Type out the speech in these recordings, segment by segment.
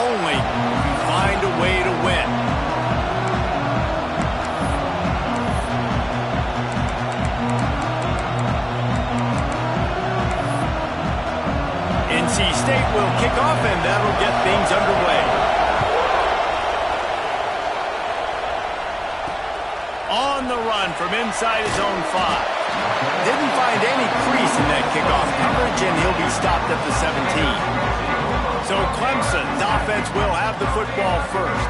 only find a way to win. NC State will kick off, and that'll get things underway. On the run from inside his own 5. Didn't find any crease in that kickoff coverage, and he'll be stopped at the 17. So Clemson's offense will have the football first.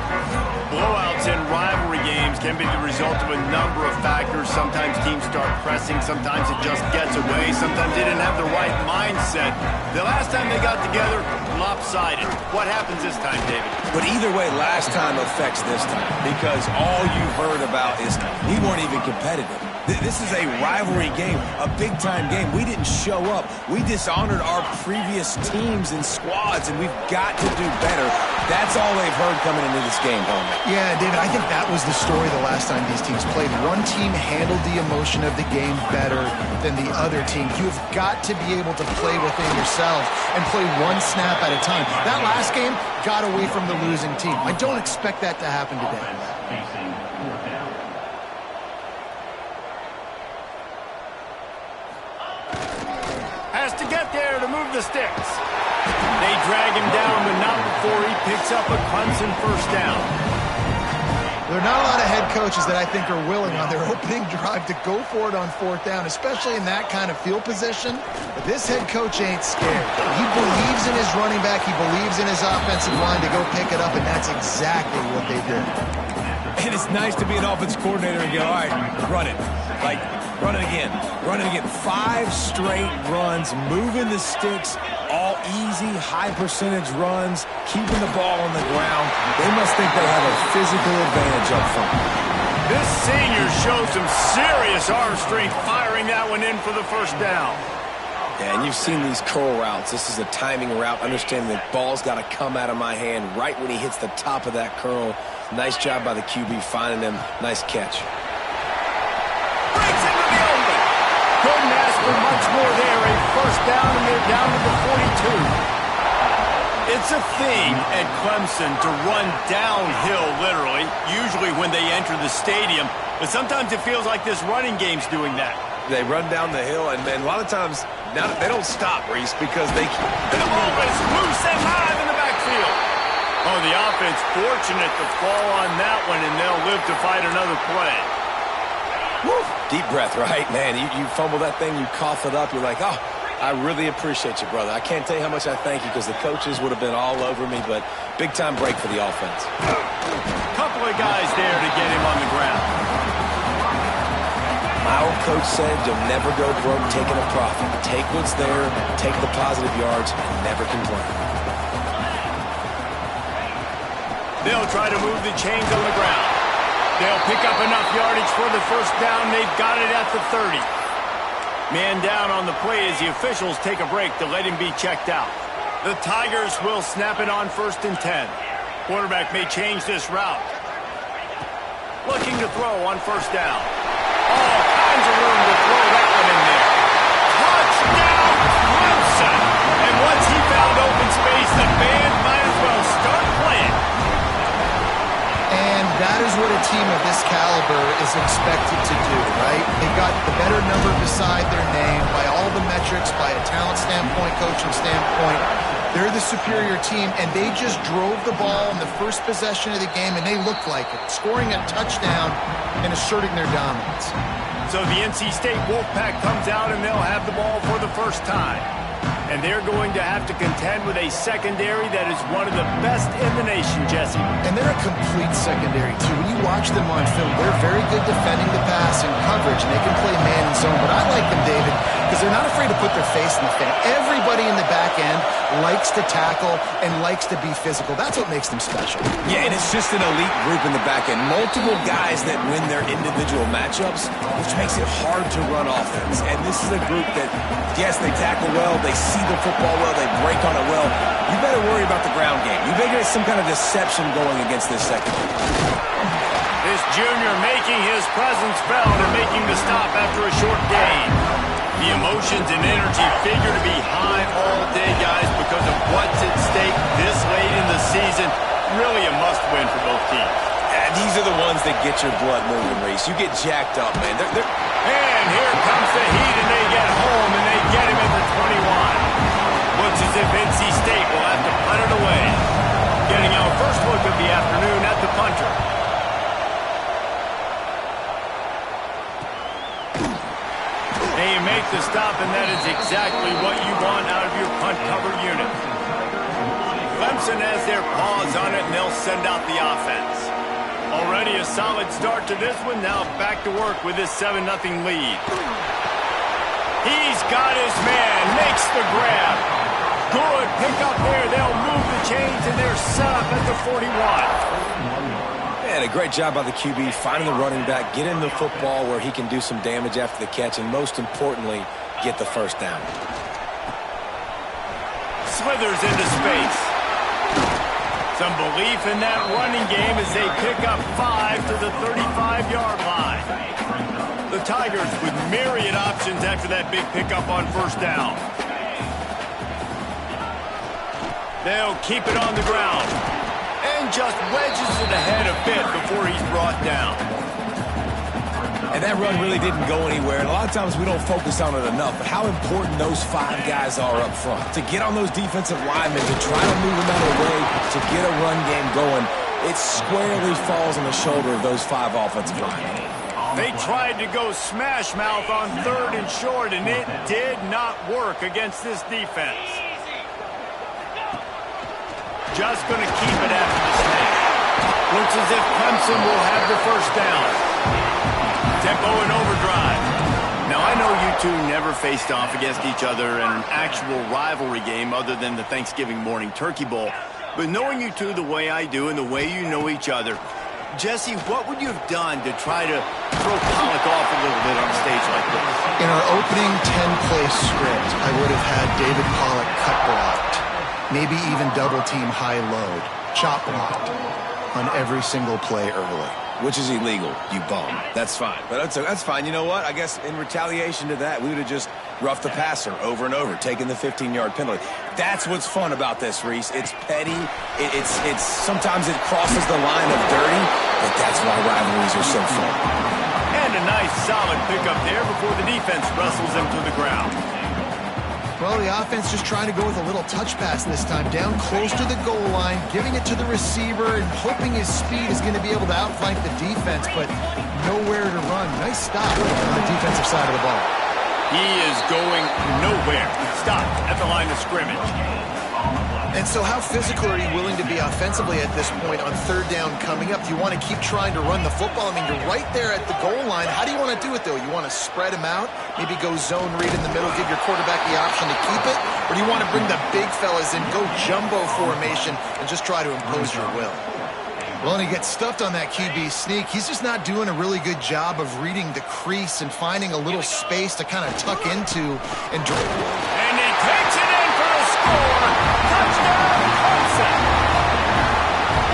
Blowouts in rivalry games can be the result of a number of factors. Sometimes teams start pressing. Sometimes it just gets away. Sometimes they didn't have the right mindset. The last time they got together, lopsided. What happens this time, David? But either way, last time affects this time because all you've heard about is we weren't even competitive. This is a rivalry game, a big-time game. We didn't show up. We dishonored our previous teams and squads, and we've got to do better. That's all they've heard coming into this game, homie. Yeah, David, I think that was the story the last time these teams played. One team handled the emotion of the game better than the other team. You've got to be able to play within yourselves and play one snap at a time. That last game got away from the losing team. I don't expect that to happen today. Has to get there to move the sticks. They drag him down, but not before he picks up a Clemson first down. There are not a lot of head coaches that I think are willing on their opening drive to go for it on 4th down, especially in that kind of field position. But this head coach ain't scared. He believes in his running back. He believes in his offensive line to go pick it up, and that's exactly what they did. And it's nice to be an offense coordinator and go, all right, run it. Like, run it again. Run it again. 5 straight runs, moving the sticks, all easy, high-percentage runs, keeping the ball on the ground. They must think they have a physical advantage up front. This senior showed some serious arm strength firing that one in for the first down. Yeah, and you've seen these curl routes. This is a timing route. Understanding the ball's got to come out of my hand right when he hits the top of that curl. Nice job by the QB finding him. Nice catch. Breaks into the open. Couldn't ask for much more there. A first down, and they're down to the 42. It's a thing at Clemson to run downhill, literally, usually when they enter the stadium. But sometimes it feels like this running game's doing that. They run down the hill, and a lot of times now they don't stop, Reese, because they The ball is loose and live in the backfield. Oh, the offense fortunate to fall on that one, and they'll live to fight another play. Woo. Deep breath, right? Man, you fumble that thing, you cough it up, you're like, oh, I really appreciate you, brother. I can't tell you how much I thank you because the coaches would have been all over me, but big-time break for the offense. Couple of guys there to get him on the ground. My old coach said you'll never go broke taking a profit. Take what's there, take the positive yards, and never complain. They'll try to move the chains on the ground. They'll pick up enough yardage for the first down. They've got it at the 30. Man down on the play as the officials take a break to let him be checked out. The Tigers will snap it on 1st and 10. Quarterback may change this route. Looking to throw on 1st down. All kinds of room to throw that one in there. Touchdown, Clemson! And once he found open space, the band might as well start playing. And that is what a team of this caliber is expected to do, right? They've got the better number beside their name by all the metrics, by a talent standpoint, coaching standpoint. They're the superior team, and they just drove the ball in the first possession of the game, and they looked like it, scoring a touchdown and asserting their dominance. So the NC State Wolfpack comes out, and they'll have the ball for the first time. And they're going to have to contend with a secondary that is one of the best in the nation, Jesse. And they're a complete secondary, too. When you watch them on film, they're very good defending the pass and coverage, and they can play man and zone. But I like them, David, because they're not afraid to put their face in the fan. Everybody in the back end likes to tackle and likes to be physical. That's what makes them special. Yeah, and it's just an elite group in the back end. Multiple guys that win their individual matchups, which makes it hard to run offense. And this is a group that, yes, they tackle well, they see the football well, they break on it well. You better worry about the ground game. You better get some kind of deception going against this secondary. This junior making his presence felt and making the stop after a short gain. The emotions and energy figure to be high all day, guys, because of what's at stake this late in the season. really a must-win for both teams. These are the ones that get your blood moving, Reese. You get jacked up, man. And here comes the heat, and they get home, and they get him at the 21. Looks as if NC State will have to punt it away. Getting our first look of the afternoon at the punter. And you make the stop, and that is exactly what you want out of your punt cover unit. Clemson has their paws on it, and they'll send out the offense. Already a solid start to this one. Now back to work with this 7-0 lead. He's got his man. Makes the grab. Good pick up there. They'll move the chains, and they're set up at the 41. Man, a great job by the QB, finding the running back, get him the football where he can do some damage after the catch, and most importantly, get the first down. Slithers into space. Some belief in that running game as they pick up 5 to the 35-yard line. The Tigers with myriad options after that big pickup on first down. They'll keep it on the ground. And just wedges it ahead a bit before he's brought down. And that run really didn't go anywhere. And a lot of times we don't focus on it enough, but how important those 5 guys are up front. To get on those defensive linemen, to try to move them out of the way, to get a run game going, it squarely falls on the shoulder of those 5 offensive linemen. They tried to go smash mouth on 3rd and short, and it did not work against this defense. Just going to keep it after the snap. Looks as if Clemson will have the first down. Tempo and overdrive. Now, I know you two never faced off against each other in an actual rivalry game other than the Thanksgiving morning Turkey Bowl. But knowing you two the way I do and the way you know each other, Jesse, what would you have done to try to throw Pollock off a little bit on a stage like this? In our opening 10-play script, I would have had David Pollock cut blocked, maybe even double-team high-load, chop blocked on every single play early. Which is illegal, you bum. That's fine. But that's fine. You know what? I guess in retaliation to that, we would have just roughed the passer over and over, taking the 15-yard penalty. That's what's fun about this, Reese. It's petty. It's sometimes it crosses the line of dirty, but that's why rivalries are so fun. And a nice solid pickup there before the defense wrestles him to the ground. Well, the offense just trying to go with a little touch pass this time, down close to the goal line, giving it to the receiver and hoping his speed is going to be able to outflank the defense, but nowhere to run. Nice stop on the defensive side of the ball. He is going nowhere. Stop at the line of scrimmage. And so how physical are you willing to be offensively at this point on 3rd down coming up? Do you want to keep trying to run the football? I mean, you're right there at the goal line. How do you want to do it, though? You want to spread him out, maybe go zone read in the middle, give your quarterback the option to keep it? Or do you want to bring the big fellas in, go jumbo formation, and just try to impose your will? Well, and he gets stuffed on that QB sneak. He's just not doing a really good job of reading the crease and finding a little space to kind of tuck into. And he takes it in for a score. Touchdown, Clemson.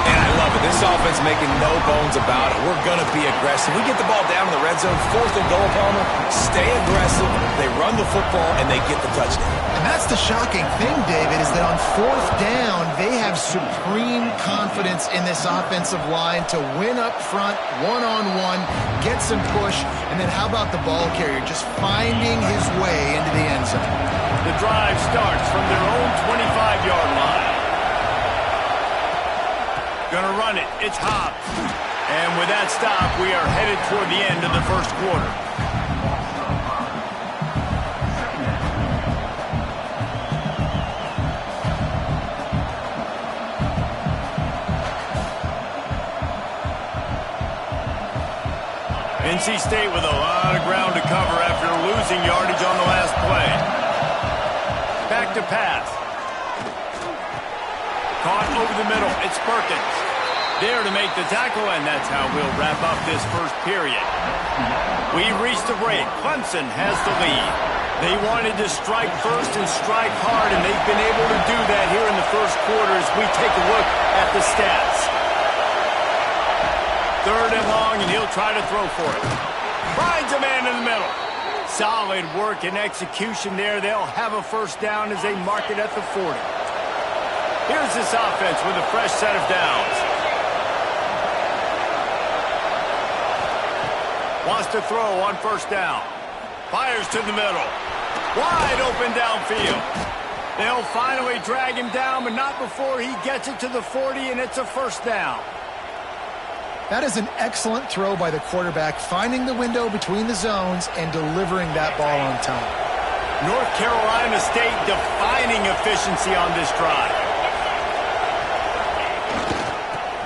And I love it. This offense making no bones about it. We're going to be aggressive. We get the ball down in the red zone, 4th and goal, Palmer. Stay aggressive. They run the football, and they get the touchdown. And that's the shocking thing, David, is that on 4th down, they have supreme confidence in this offensive line to win up front, one-on-one, get some push, and then how about the ball carrier just finding his way into the end zone? The drive starts from their own 25-yard line. Gonna run it. It's Hobbs. And with that stop, we are headed toward the end of the first quarter. NC State with a lot of ground to cover after losing yardage on the last play. Back to pass. Caught over the middle. It's Perkins. There to make the tackle, and that's how we'll wrap up this first period. We reached the break. Clemson has the lead. They wanted to strike first and strike hard, and they've been able to do that here in the first quarter as we take a look at the stats. 3rd and long, and he'll try to throw for it. Finds a man in the middle. Solid work and execution there. They'll have a first down as they mark it at the 40. Here's this offense with a fresh set of downs. Wants to throw on first down. Fires to the middle. Wide open downfield. They'll finally drag him down, but not before he gets it to the 40, and it's a first down. That is an excellent throw by the quarterback, finding the window between the zones and delivering that ball on time. North Carolina State defining efficiency on this drive.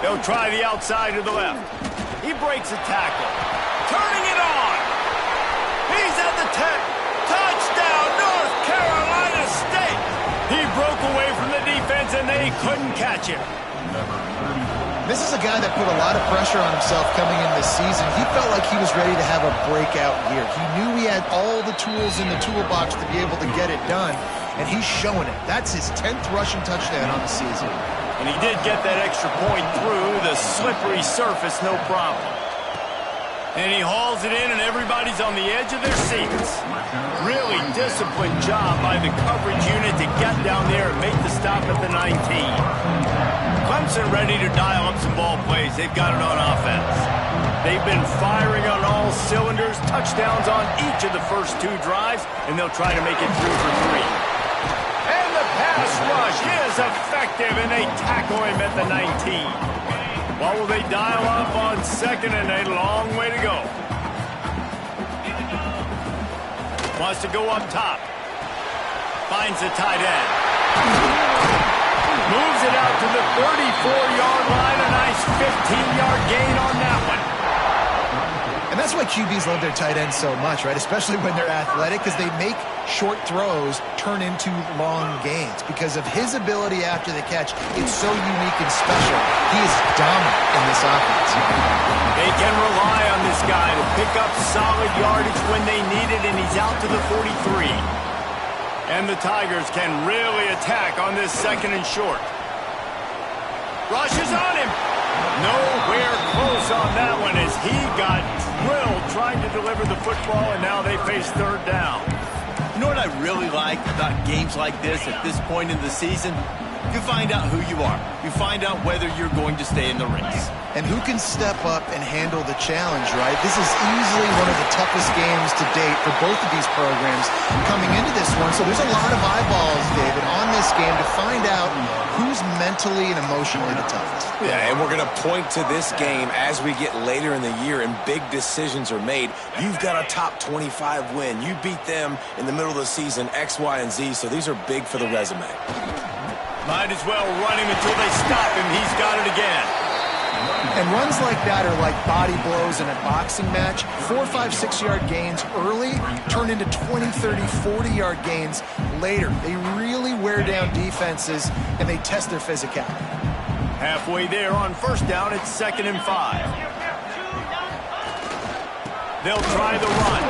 They'll try the outside to the left. He breaks a tackle. Turning it on. He's at the 10. Touchdown, North Carolina State. He broke away from the defense, and they couldn't catch him. This is a guy that put a lot of pressure on himself coming in this season. He felt like he was ready to have a breakout year. He knew he had all the tools in the toolbox to be able to get it done, and he's showing it. That's his 10th rushing touchdown on the season. And he did get that extra point through the slippery surface, no problem. And he hauls it in, and everybody's on the edge of their seats. Really disciplined job by the coverage unit to get down there and make the stop at the 19. Clemson ready to dial up some ball plays. They've got it on offense. They've been firing on all cylinders, touchdowns on each of the first 2 drives, and they'll try to make it through for 3. And the pass rush is effective, and they tackle him at the 19. What will they dial up on second, and a long way to go. Wants to go up top. Finds the tight end. Moves it out to the 34-yard line. A nice 15-yard gain on that one. And that's why QBs love their tight ends so much, right? Especially when they're athletic, because they make short throws turn into long gains. Because of his ability after the catch, it's so unique and special. He is dominant in this offense. They can rely on this guy to pick up solid yardage when they need it, and he's out to the 43. And the Tigers can really attack on this second and short. Rushes on him. Nowhere close on that one as he got drilled trying to deliver the football, and now they face third down. You know what I really like about games like this at this point in the season? You find out who you are. You find out whether you're going to stay in the race. And who can step up and handle the challenge, right? This is easily one of the toughest games to date for both of these programs coming into this one. So there's a lot of eyeballs, David, on this game to find out who's mentally and emotionally the toughest. Yeah, and we're going to point to this game as we get later in the year and big decisions are made. You've got a top 25 win. You beat them in the middle of the season, X, Y, and Z, so these are big for the resume. Might as well run him until they stop him. He's got it again. And runs like that are like body blows in a boxing match. 4, 5, 6-yard gains early turn into 20, 30, 40-yard gains later. They really wear down defenses, and they test their physicality. Halfway there on first down, it's 2nd and 5. They'll try the run.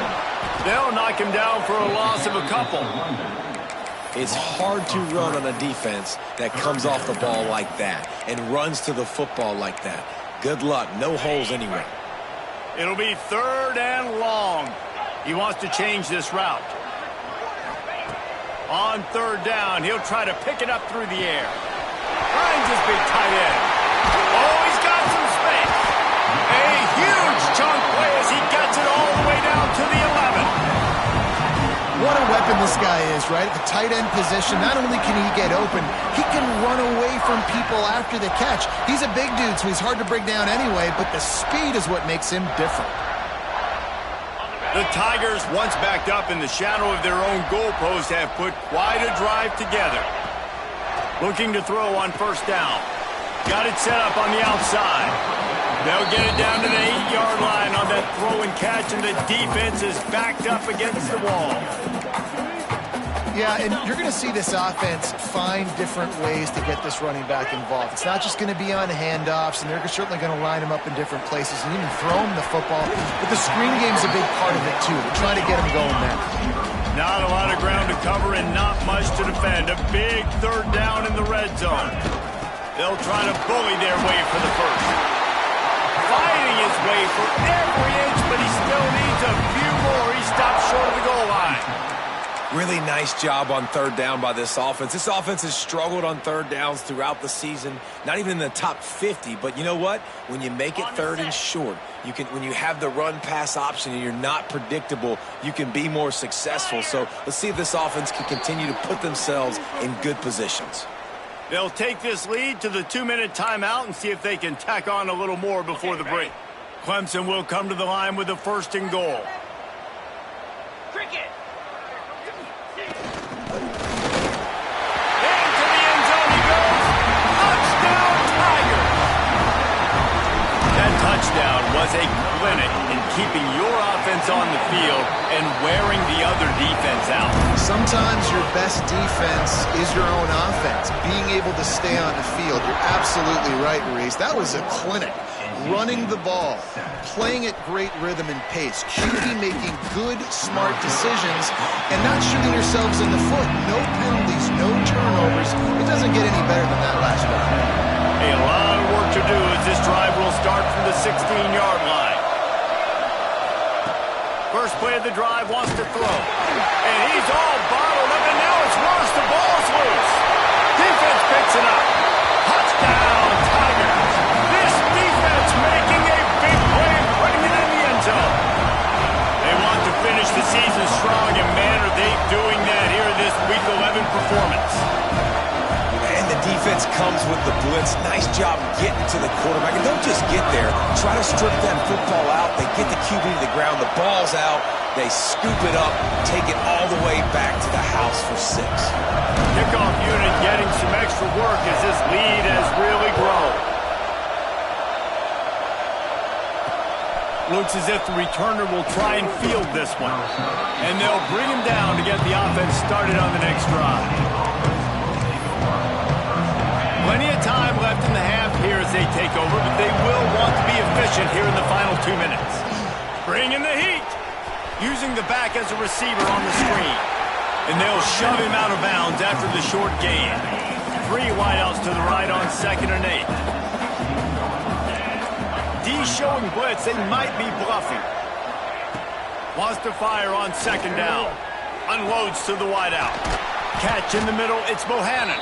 They'll knock him down for a loss of a couple. It's hard to run on a defense that comes off the ball like that and runs to the football like that. Good luck. No holes anywhere. It'll be 3rd and long. He wants to change this route. On 3rd down, he'll try to pick it up through the air. Finds his big tight end. Oh, he's got some space. A huge chunk play as he gets it all the way down to the 11. What a weapon this guy is, right? At the tight end position, not only can he get open, he can run away from people after the catch. He's a big dude, so he's hard to break down anyway, but the speed is what makes him different. The Tigers, once backed up in the shadow of their own goalpost, have put quite a drive together. Looking to throw on first down. Got it set up on the outside. They'll get it down to the 8-yard line on that throw and catch, and the defense is backed up against the wall. Yeah, and you're going to see this offense find different ways to get this running back involved. It's not just going to be on handoffs, and they're certainly going to line him up in different places and even throw him the football. But the screen game's a big part of it, too. They're trying to get him going there. Not a lot of ground to cover and not much to defend. A big 3rd down in the red zone. They'll try to bully their way for the first. Fighting his way for every inch, but he still needs a few more. He stops short of the goal line. Really nice job on third down by this offense. This offense has struggled on third downs throughout the season, not even in the top 50. But you know what? When you make it third and short, when you have the run-pass option and you're not predictable, you can be more successful. So let's see if this offense can continue to put themselves in good positions. They'll take this lead to the 2-minute timeout and see if they can tack on a little more before the break. Clemson will come to the line with a 1st and goal. Cricket. Into the end zone he goes. Touchdown, Tigers! That touchdown was a clinic in keeping your offense on the field and wearing the other defense out. Sometimes your best defense is your own offense, being able to stay on the field. You're absolutely right, Reese. That was a clinic. Running the ball, playing at great rhythm and pace, QB making good, smart decisions, and not shooting yourselves in the foot. No penalties, no turnovers. It doesn't get any better than that last drive. A lot of work to do as this drive will start from the 16-yard line. First play of the drive, wants to throw. And he's all bottled up, and now it's worse. The ball's loose. Defense picks it up. Touchdown, Tigers. This defense making a big play and putting it in the end zone. They want to finish the season strong, and man, are they doing that here in this Week 11 performance. And the defense comes with the blitz. Nice job getting to the quarterback. And don't just get there. Try to strip that football out. They get the QB to the ground. The ball's out. They scoop it up, take it all the way back to the house for 6. Kickoff unit getting some extra work as this lead has really grown. Looks as if the returner will try and field this one. And they'll bring him down to get the offense started on the next drive. Plenty of time left in the half here as they take over, but they will want to be efficient here in the final 2 minutes. Bring in the heat. Using the back as a receiver on the screen. And they'll shove him out of bounds after the short gain. 3 wideouts to the right on 2nd and 8. D showing blitz. They might be bluffing. Wants to fire on 2nd down. Unloads to the wideout. Catch in the middle. It's Bohannon.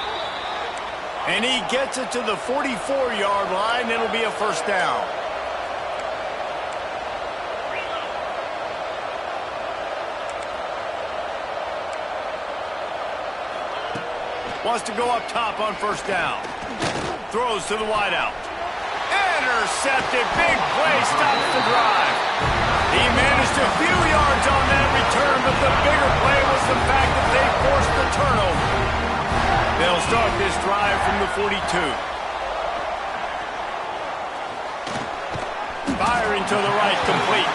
And he gets it to the 44-yard line. It'll be a 1st down. Wants to go up top on 1st down. Throws to the wideout. Intercepted. Big play. Stops the drive. He managed a few yards on that return, but the bigger play was the fact that they forced the turnover. They'll start this drive from the 42. Firing to the right, complete.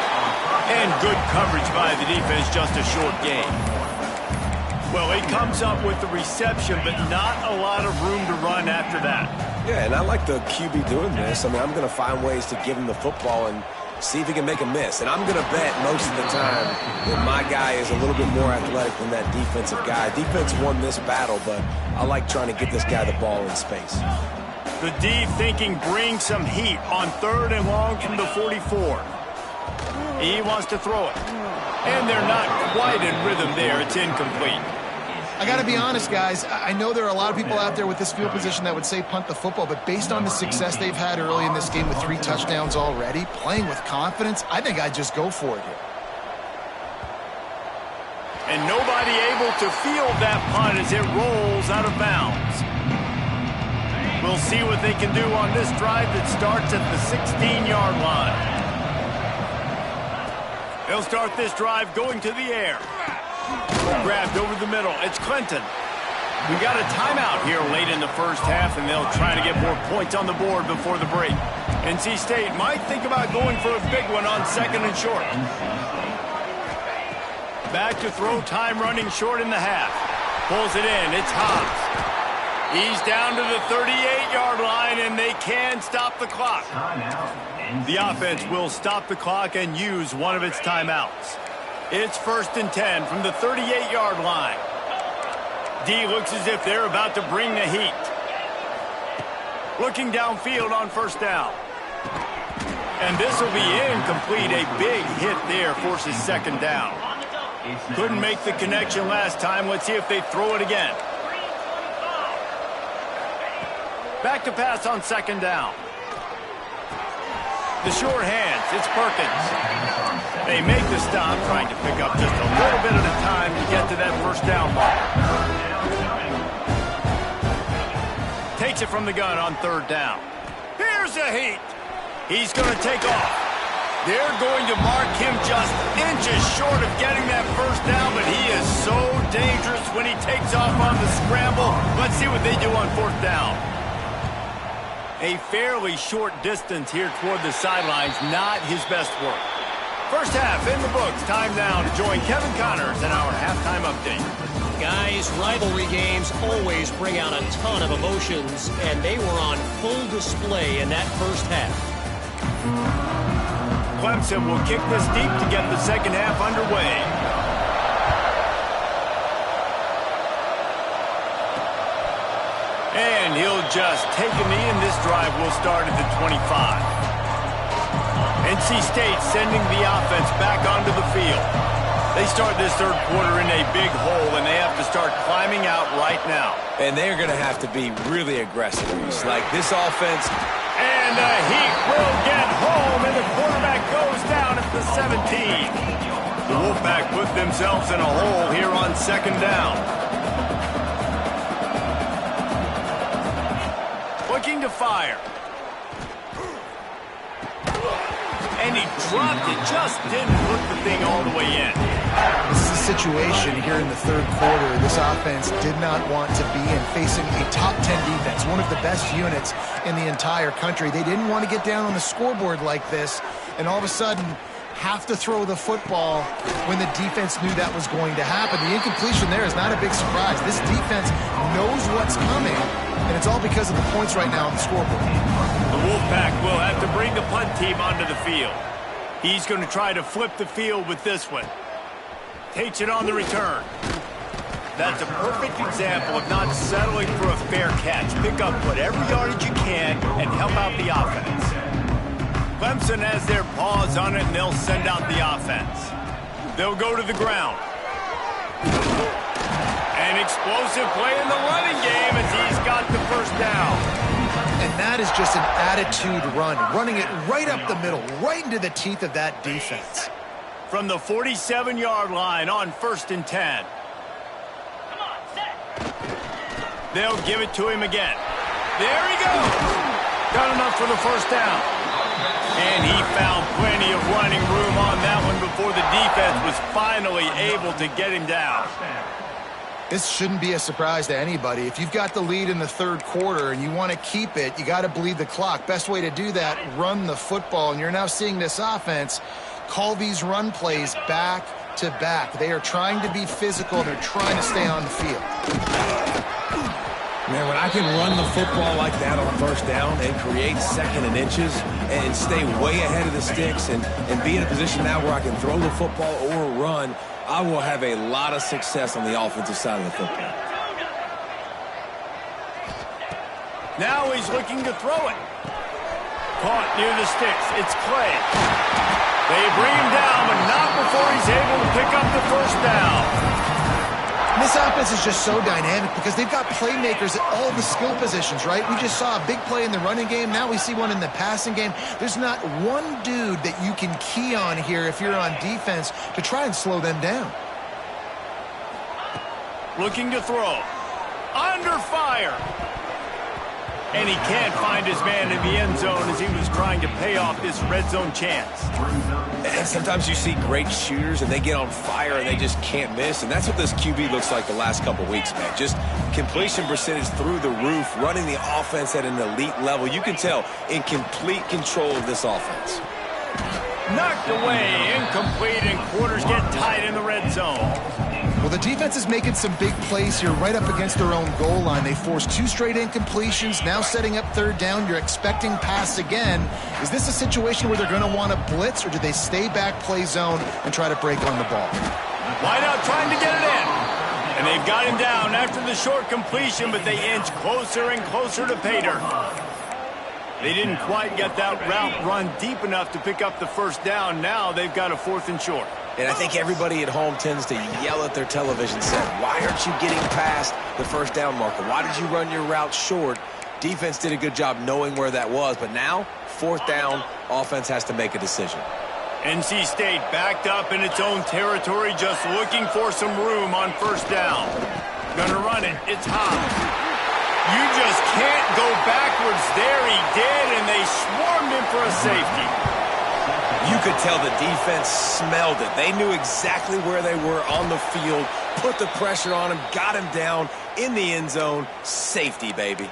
And good coverage by the defense, just a short gain. Well, he comes up with the reception, but not a lot of room to run after that. Yeah, and I like the QB doing this. I mean, I'm going to find ways to give him the football and see if he can make a miss. And I'm going to bet most of the time that my guy is a little bit more athletic than that defensive guy. Defense won this battle, but I like trying to get this guy the ball in space. The D thinking bring some heat on 3rd and long from the 44. He wants to throw it. And they're not quite in rhythm there. It's incomplete. I got to be honest, guys. I know there are a lot of people out there with this field position that would say punt the football, but based on the success they've had early in this game with 3 touchdowns already, playing with confidence, I think I'd just go for it here. And nobody able to field that punt as it rolls out of bounds. We'll see what they can do on this drive that starts at the 16-yard line. They'll start this drive going to the air. Grabbed over the middle. It's Clinton. We got a timeout here late in the first half, and they'll try to get more points on the board before the break. NC State might think about going for a big one on 2nd and short. Back to throw time running short in the half. Pulls it in. It's Hobbs. He's down to the 38-yard line, and they can stop the clock. The offense will stop the clock and use one of its timeouts. It's 1st and 10 from the 38-yard line. D looks as if they're about to bring the heat. Looking downfield on 1st down. And this will be incomplete. A big hit there forces 2nd down. Couldn't make the connection last time. Let's see if they throw it again. Back to pass on second down. The short hands, it's Perkins. They make the stop, trying to pick up just a little bit at a time to get to that first down ball. Takes it from the gun on third down. Here's a heat. He's going to take off. They're going to mark him just inches short of getting that first down, but he is so dangerous when he takes off on the scramble. Let's see what they do on fourth down. A fairly short distance here toward the sidelines, not his best work. First half in the books. Time now to join Kevin Connors in our halftime update. Guys, rivalry games always bring out a ton of emotions, and they were on full display in that first half. Clemson will kick this deep to get the second half underway. And he'll just take a knee, and this drive will start at the 25. NC State sending the offense back onto the field. They start this third quarter in a big hole, and they have to start climbing out right now. And they're going to have to be really aggressive. Like this offense. And the Heat will get home, and the quarterback goes down at the 17. The Wolfpack put themselves in a hole here on second down. Looking to fire. And he dropped it, just didn't put the thing all the way in. This is a situation here in the third quarter this offense did not want to be in, facing a top 10 defense, one of the best units in the entire country. They didn't want to get down on the scoreboard like this, and all of a sudden have to throw the football when the defense knew that was going to happen. The incompletion there is not a big surprise. This defense knows what's coming, and it's all because of the points right now on the scoreboard. The Wolfpack will have to bring the punt team onto the field. He's going to try to flip the field with this one. Takes it on the return. That's a perfect example of not settling for a fair catch. Pick up whatever yardage you can and help out the offense. Clemson has their paws on it, and they'll send out the offense. They'll go to the ground. An explosive play in the running game as he's got the first down. And that is just an attitude run, running it right up the middle, right into the teeth of that defense. From the 47-yard line on 1st and 10. They'll give it to him again. There he goes. Got enough for the first down. And he found plenty of running room on that one before the defense was finally able to get him down. This shouldn't be a surprise to anybody. If you've got the lead in the third quarter and you want to keep it, you got to bleed the clock. Best way to do that, run the football. And you're now seeing this offense call these run plays back to back. They are trying to be physical. They're trying to stay on the field. Man, when I can run the football like that on first down and create second and inches and stay way ahead of the sticks and be in a position now where I can throw the football or run, I will have a lot of success on the offensive side of the football. Now he's looking to throw it. Caught near the sticks. It's Clay. They bring him down, but not before he's able to pick up the first down. And this offense is just so dynamic because they've got playmakers at all the skill positions, right? We just saw a big play in the running game. Now we see one in the passing game. There's not one dude that you can key on here if you're on defense to try and slow them down. Looking to throw. Under fire. And he can't find his man in the end zone as he was trying to pay off this red zone chance. And sometimes you see great shooters and they get on fire and they just can't miss. And that's what this QB looks like the last couple weeks, man. Just completion percentage through the roof, running the offense at an elite level. You can tell in complete control of this offense. Knocked away, incomplete, and quarters get tight in the red zone. Well, the defense is making some big plays here right up against their own goal line. They forced 2 straight incompletions, now setting up third down. You're expecting pass again. Is this a situation where they're going to want to blitz, or do they stay back, play zone, and try to break on the ball? Wide out trying to get it in. And they've got him down after the short completion, but they inch closer and closer to Pater. They didn't quite get that route run deep enough to pick up the first down. Now they've got a 4th and short. And I think everybody at home tends to yell at their television set, why aren't you getting past the first down marker? Why did you run your route short? Defense did a good job knowing where that was, but now, fourth down, offense has to make a decision. NC State backed up in its own territory, just looking for some room on first down. Gonna run it. It's Hobbs. You just can't go backwards there. He did, and they swarmed him for a safety. You could tell the defense smelled it. They knew exactly where they were on the field, put the pressure on him, got him down in the end zone. Safety, baby.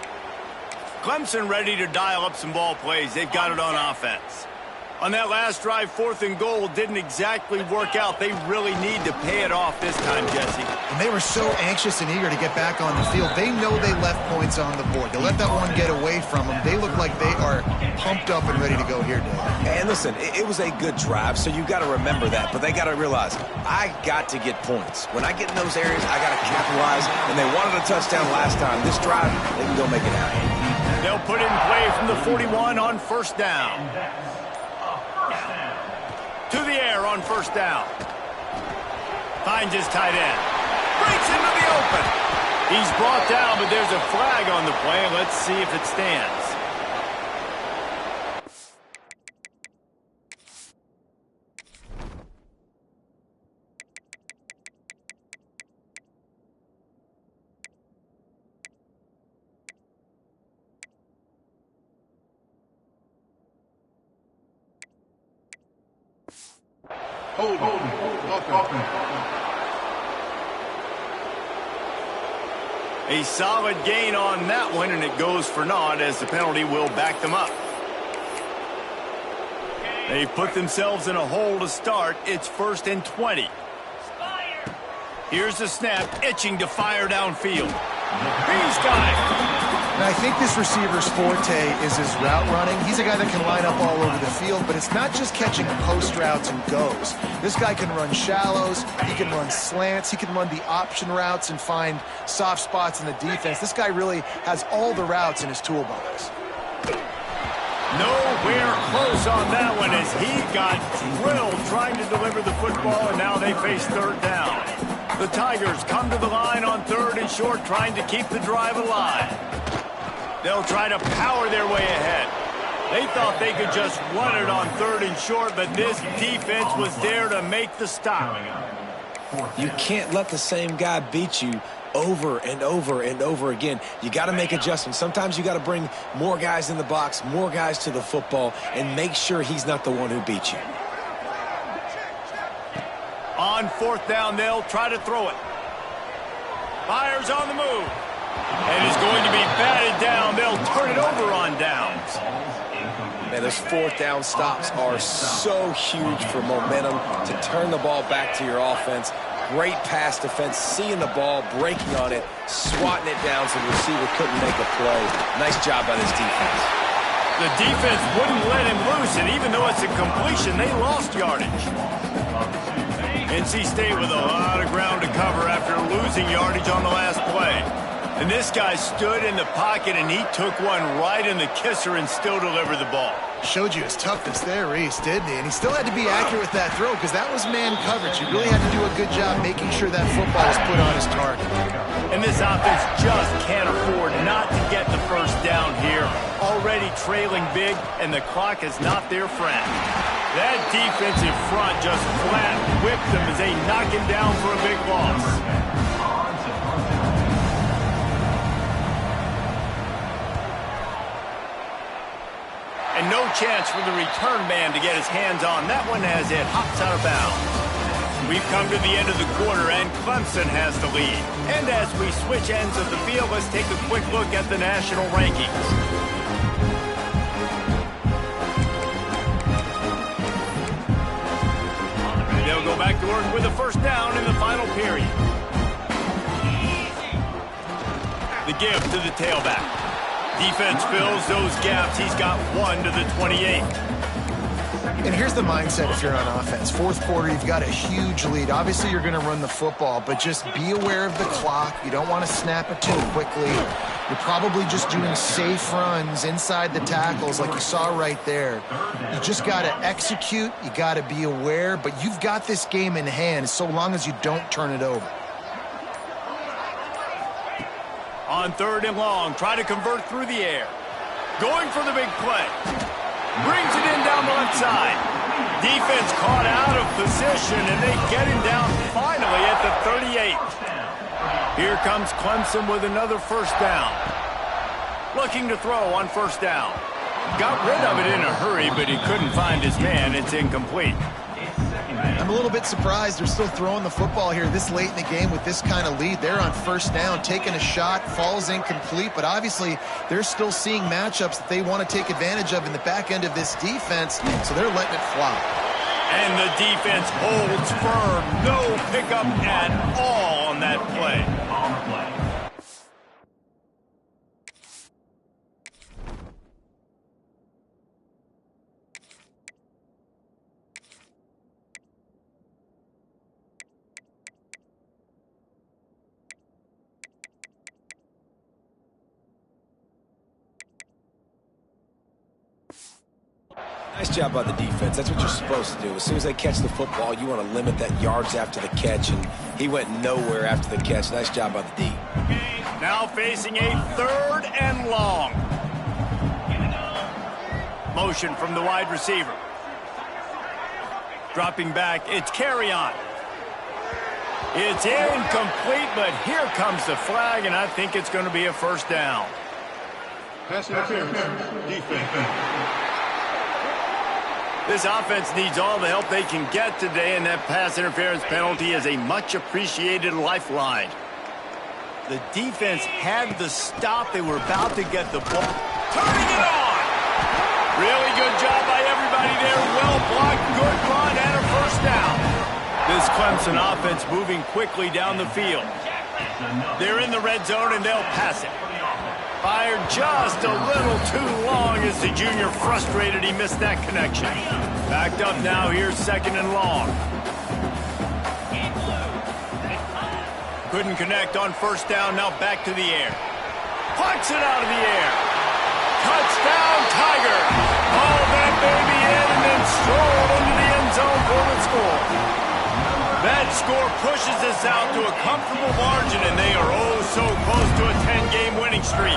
Clemson ready to dial up some ball plays. They've got it on offense. On that last drive, 4th and goal didn't exactly work out. They really need to pay it off this time, Jesse. And they were so anxious and eager to get back on the field. They know they left points on the board. They let that one get away from them. They look like they are pumped up and ready to go here, Dave. And listen, it was a good drive, so you got to remember that. But they got to realize, I got to get points. When I get in those areas, I got to capitalize. And they wanted a touchdown last time. This drive, they can go make it happen. They'll put it in play from the 41 on first down. To the air on first down. Finds his tight end. Breaks into the open. He's brought down, but there's a flag on the play. Let's see if it stands. A solid gain on that one, and it goes for naught as the penalty will back them up. They've put themselves in a hole to start. It's 1st and 20. Here's the snap, itching to fire downfield. He's got it. And I think this receiver's forte is his route running. He's a guy that can line up all over the field, but it's not just catching post routes and goes. This guy can run shallows, he can run slants, he can run the option routes and find soft spots in the defense. This guy really has all the routes in his toolbox. Nowhere close on that one as he got drilled trying to deliver the football, and now they face third down. The Tigers come to the line on 3rd and short, trying to keep the drive alive. They'll try to power their way ahead. They thought they could just run it on 3rd and short, but this defense was there to make the stop. You can't let the same guy beat you over and over and over again. You got to make adjustments. Sometimes you got to bring more guys in the box, more guys to the football, and make sure he's not the one who beat you. On 4th down, they'll try to throw it. Fires on the move. And is going to be batted down. They'll turn it over on downs. Man, those 4th down stops are so huge for momentum to turn the ball back to your offense. Great pass defense, seeing the ball, breaking on it, swatting it down so the receiver couldn't make a play. Nice job by this defense. The defense wouldn't let him loose, and even though it's a completion, they lost yardage. NC State with a lot of ground to cover after losing yardage on the last play. And this guy stood in the pocket, and he took one right in the kisser and still delivered the ball. Showed you his toughness there, Reese, didn't he? And he still had to be accurate with that throw because that was man coverage. He really had to do a good job making sure that football was put on his target. And this offense just can't afford not to get the first down here. Already trailing big, and the clock is not their friend. That defensive front just flat whipped them as they knock him down for a big loss. And no chance for the return man to get his hands on that one as it hops out of bounds. We've come to the end of the quarter, and Clemson has the lead. And as we switch ends of the field, let's take a quick look at the national rankings. They'll go back to work with a first down in the final period. The give to the tailback. Defense fills those gaps. He's got 1 to the 28. And here's the mindset if you're on offense. 4th quarter, you've got a huge lead. Obviously, you're going to run the football, but just be aware of the clock. You don't want to snap it too quickly. You're probably just doing safe runs inside the tackles like you saw right there. You just got to execute. You got to be aware, but you've got this game in hand so long as you don't turn it over. On 3rd and long, try to convert through the air. Going for the big play. Brings it in down the left side. Defense caught out of position, and they get him down finally at the 38. Here comes Clemson with another first down. Looking to throw on first down. Got rid of it in a hurry, but he couldn't find his man. It's incomplete. I'm a little bit surprised they're still throwing the football here this late in the game with this kind of lead. They're on first down, taking a shot, falls incomplete, but obviously they're still seeing matchups that they want to take advantage of in the back end of this defense, so they're letting it fly. And the defense holds firm. No pickup at all on that play. Nice job by the defense. That's what you're supposed to do. As soon as they catch the football, you want to limit that yards after the catch, and he went nowhere after the catch. Nice job by the D. Now facing a 3rd and long. Motion from the wide receiver. Dropping back, it's Carry-On. It's incomplete, but here comes the flag, and I think it's going to be a first down. Pass interference, defense. This offense needs all the help they can get today, and that pass interference penalty is a much-appreciated lifeline. The defense had the stop. They were about to get the ball. Turning it on! Really good job by everybody there. Well blocked, good run, and a first down. This Clemson offense moving quickly down the field. They're in the red zone, and they'll pass it. Fired just a little too long as the junior frustrated he missed that connection. Backed up now, here's 2nd and long. Couldn't connect on first down, now back to the air. Puts it out of the air. Touchdown, Tiger. All that baby in and then strolled into the end zone for the score. That score pushes us out to a comfortable margin, and they are oh so close to a 10-game winning streak.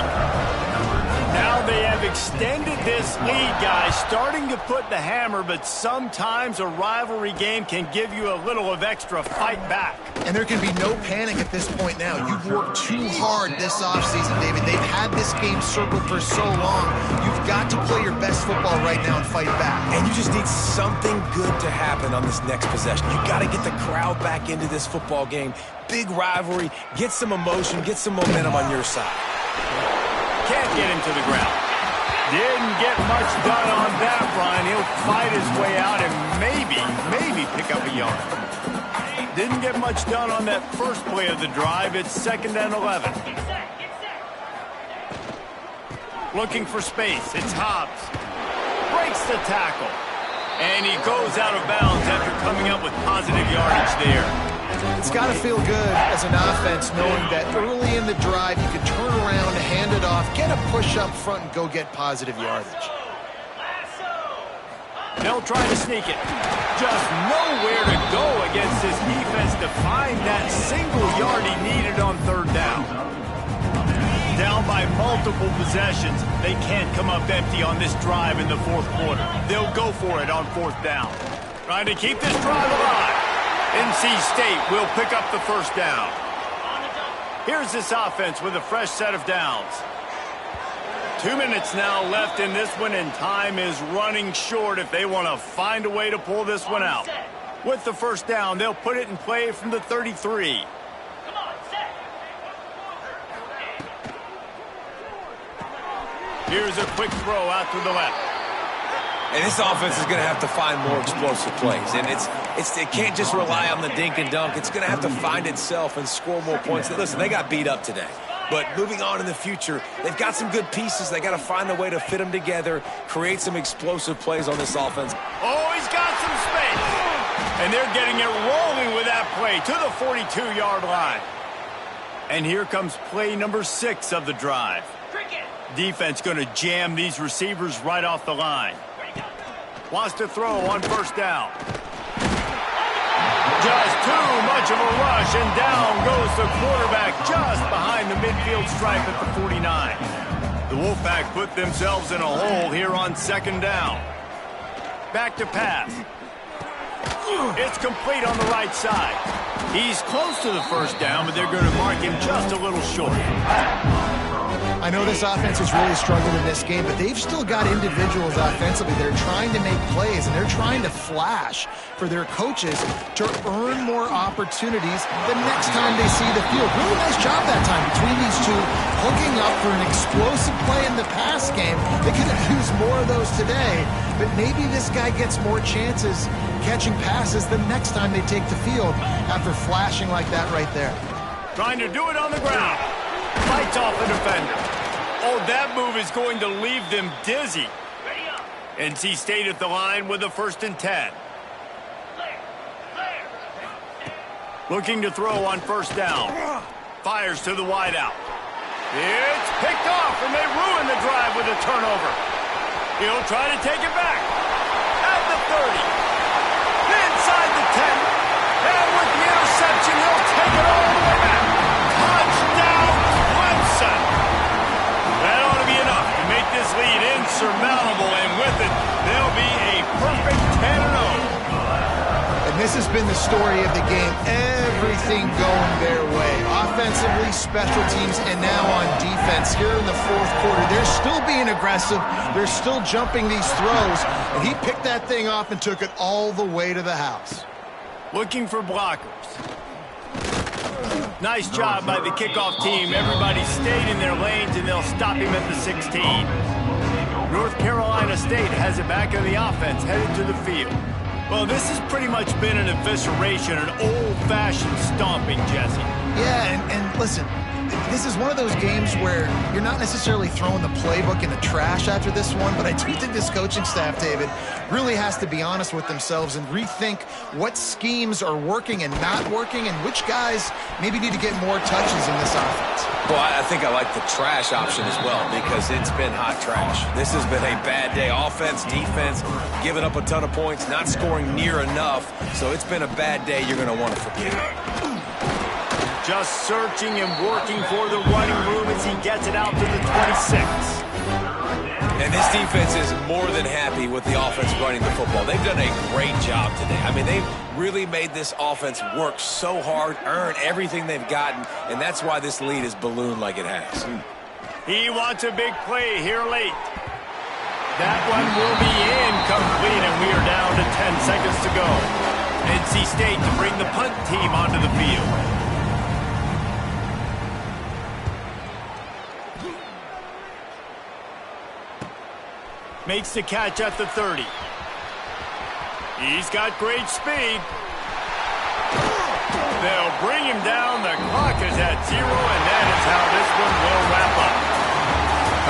Now they have extended this lead, guys, starting to put the hammer, but sometimes a rivalry game can give you a little of extra fight back. And there can be no panic at this point now. You've worked too hard this offseason, David. They've had this game circled for so long. You've got to play your best football right now and fight back. And you just need something good to happen on this next possession. You got to get the crowd back into this football game. Big rivalry. Get some emotion. Get some momentum on your side. Can't get him to the ground. Didn't get much done on that run. He'll fight his way out and maybe pick up a yard. Didn't get much done on that first play of the drive. It's 2nd and 11. Looking for space. It's Hobbs. Breaks the tackle. And he goes out of bounds after coming up with positive yardage there. It's got to feel good as an offense knowing that early in the drive you can turn around, hand it off, get a push up front, and go get positive yardage. They'll try to sneak it. Just nowhere to go against this defense to find that single yard he needed on 3rd down. Down by multiple possessions. They can't come up empty on this drive in the 4th quarter. They'll go for it on 4th down. Trying to keep this drive alive. NC State will pick up the first down. Here's this offense with a fresh set of downs. 2 minutes now left in this one, and time is running short if they want to find a way to pull this one out. With the first down, they'll put it in play from the 33. Here's a quick throw out to the left. And this offense is going to have to find more explosive plays. And it can't just rely on the dink and dunk. It's going to have to find itself and score more points. Listen, they got beat up today. But moving on in the future, they've got some good pieces. They got to find a way to fit them together, create some explosive plays on this offense. Oh, he's got some space. And they're getting it rolling with that play to the 42-yard line. And here comes play number 6 of the drive. Defense going to jam these receivers right off the line. Wants to throw on first down. Just too much of a rush, and down goes the quarterback just behind the midfield stripe at the 49. The Wolfpack put themselves in a hole here on second down. Back to pass. It's complete on the right side. He's close to the first down, but they're going to mark him just a little short. I know this offense has really struggled in this game, but they've still got individuals offensively that are trying to make plays, and they're trying to flash for their coaches to earn more opportunities the next time they see the field. Really nice job that time between these two, hooking up for an explosive play in the pass game. They could have used more of those today, but maybe this guy gets more chances catching passes the next time they take the field after flashing like that right there. Trying to do it on the ground. Fights off the defender. Oh, that move is going to leave them dizzy. NC State at the line with a 1st and 10. Looking to throw on first down. Fires to the wideout. It's picked off, and they ruin the drive with a turnover. He'll try to take it back. At the 30. Inside the 10. And with the interception, he'll take it all the way back. Touchdown, Clemson. That ought to be enough to make this lead insurmountable, and with it, they'll be a perfect 10-0. And this has been the story of the game. Everything going their way. Offensively, special teams, and now on defense. Here in the fourth quarter, they're still being aggressive. They're still jumping these throws. And he picked that thing off and took it all the way to the house. Looking for blockers. Nice job by the kickoff team. Everybody stayed in their lanes, and they'll stop him at the 16. North Carolina State has it back in the offense, headed to the field. Well, this has pretty much been an evisceration, an old-fashioned stomping, Jesse. Yeah, and listen, this is one of those games where you're not necessarily throwing the playbook in the trash after this one, but I do think this coaching staff, David, really has to be honest with themselves and rethink what schemes are working and not working, and which guys maybe need to get more touches in this offense. Well, I think I like the trash option as well, because it's been hot trash. This has been a bad day. Offense, defense, giving up a ton of points, not scoring near enough. So it's been a bad day you're going to want to forget. Just searching and working for the running room as he gets it out to the 26. And this defense is more than happy with the offense running the football. They've done a great job today. I mean, they've really made this offense work so hard, earn everything they've gotten, and that's why this lead is ballooned like it has. He wants a big play here late. That one will be incomplete, and we are down to 10 seconds to go. NC State to bring the punt team onto the field. Makes the catch at the 30. He's got great speed. They'll bring him down. The clock is at 0, and that is how this one will wrap up.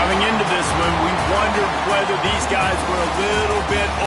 Coming into this one, we wondered whether these guys were a little bit